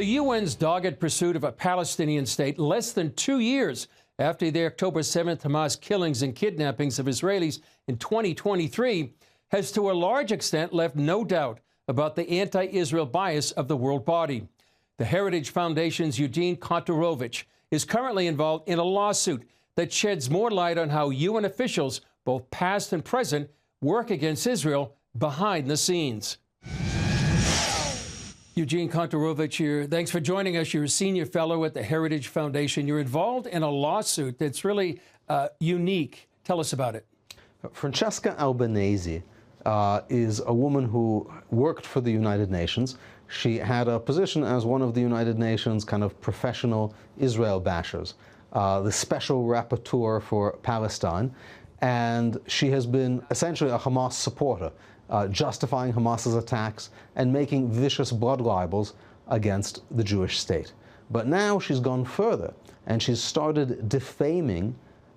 The UN's dogged pursuit of a Palestinian state less than 2 years after the October 7th Hamas killings and kidnappings of Israelis in 2023 has to a large extent left no doubt about the anti-Israel bias of the world body. The Heritage Foundation's Eugene Kontorovich is currently involved in a lawsuit that sheds more light on how UN officials, both past and present, work against Israel behind the scenes. Eugene Kontorovich here. Thanks for joining us. You're a senior fellow at the Heritage Foundation. You're involved in a lawsuit that's really unique. Tell us about it. Francesca Albanese is a woman who worked for the United Nations. She had a position as one of the United Nations kind of professional Israel bashers, the special rapporteur for Palestine. And she has been essentially a Hamas supporter, justifying Hamas's attacks and making vicious blood libels against the Jewish state. But now she's gone further, and she's started defaming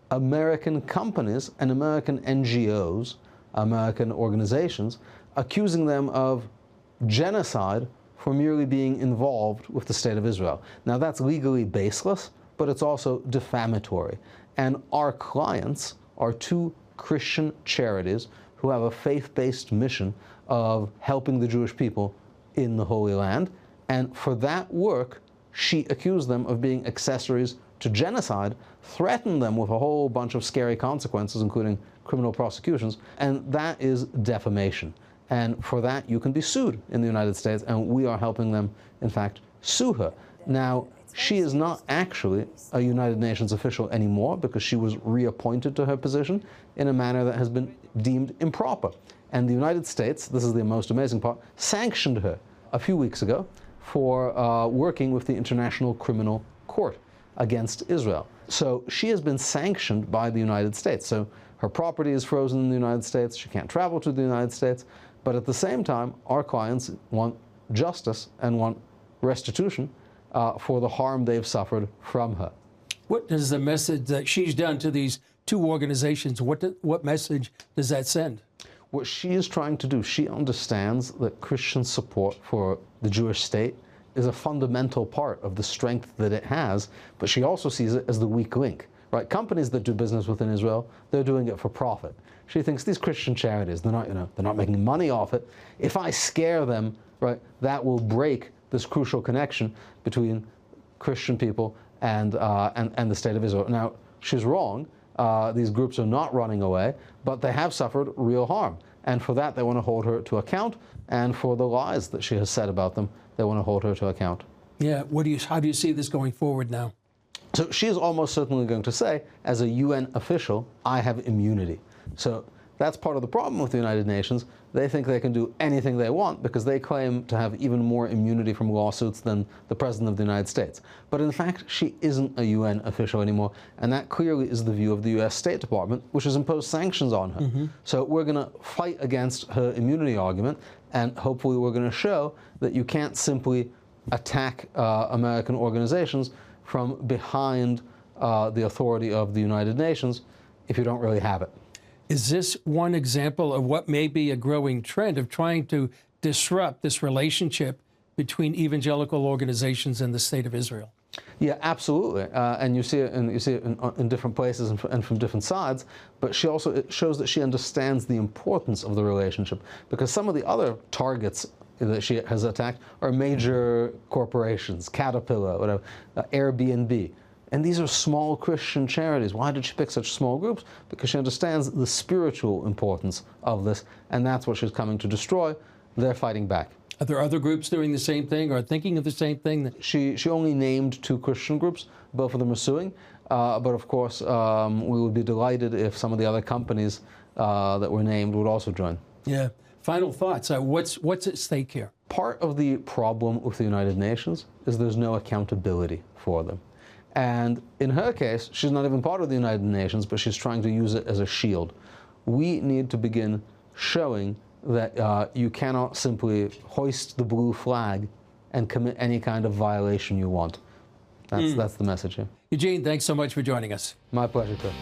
American companies and American NGOs, American organizations, accusing them of genocide for merely being involved with the state of Israel. Now, that's legally baseless, but it's also defamatory. And our clients are two Christian charities who have a faith-based mission of helping the Jewish people in the Holy Land. And for that work, she accused them of being accessories to genocide, threatened them with a whole bunch of scary consequences, including criminal prosecutions, and that is defamation. And for that, you can be sued in the United States, and we are helping them, in fact, sue her. Now, she is not actually a United Nations official anymore because she was reappointed to her position in a manner that has been deemed improper. And the United States, this is the most amazing part, sanctioned her a few weeks ago for working with the International Criminal Court against Israel. So she has been sanctioned by the United States. So her property is frozen in the United States. She can't travel to the United States. But at the same time, our clients want justice and want restitution for the harm they've suffered from her. What does the message that she's done to these two organizations, what message does that send? What she is trying to do, she understands that Christian support for the Jewish state is a fundamental part of the strength that it has, but she also sees it as the weak link. Right? Companies that do business within Israel, they're doing it for profit. She thinks these Christian charities, they're not making money off it. If I scare them, right, that will break this crucial connection between Christian people and the state of Israel. Now, she's wrong. These groups are not running away, but they have suffered real harm. And for that, they want to hold her to account. And for the lies that she has said about them, they want to hold her to account. Yeah. How do you see this going forward now? So she is almost certainly going to say, as a UN official, I have immunity. So that's part of the problem with the United Nations. They think they can do anything they want because they claim to have even more immunity from lawsuits than the President of the United States. But in fact, she isn't a UN official anymore, and that clearly is the view of the US State Department, which has imposed sanctions on her. Mm-hmm. So we're going to fight against her immunity argument, and hopefully we're going to show that you can't simply attack American organizations from behind the authority of the United Nations if you don't really have it. Is this one example of what may be a growing trend of trying to disrupt this relationship between evangelical organizations and the state of Israel? Yeah, absolutely. And you see it in different places and from different sides. But it shows that she understands the importance of the relationship, because some of the other targets that she has attacked are major corporations, Caterpillar, whatever, Airbnb. And these are small Christian charities. Why did she pick such small groups? Because she understands the spiritual importance of this, and that's what she's coming to destroy. They're fighting back. Are there other groups doing the same thing or thinking of the same thing? She only named 2 Christian groups. Both of them are suing. But of course, we would be delighted if some of the other companies that were named would also join. Yeah. Final thoughts. What's at stake here? Part of the problem with the United Nations is there's no accountability for them. And in her case, she's not even part of the United Nations, but she's trying to use it as a shield. We need to begin showing that you cannot simply hoist the blue flag and commit any kind of violation you want. That's the message here. Eugene, thanks so much for joining us. My pleasure, Chris.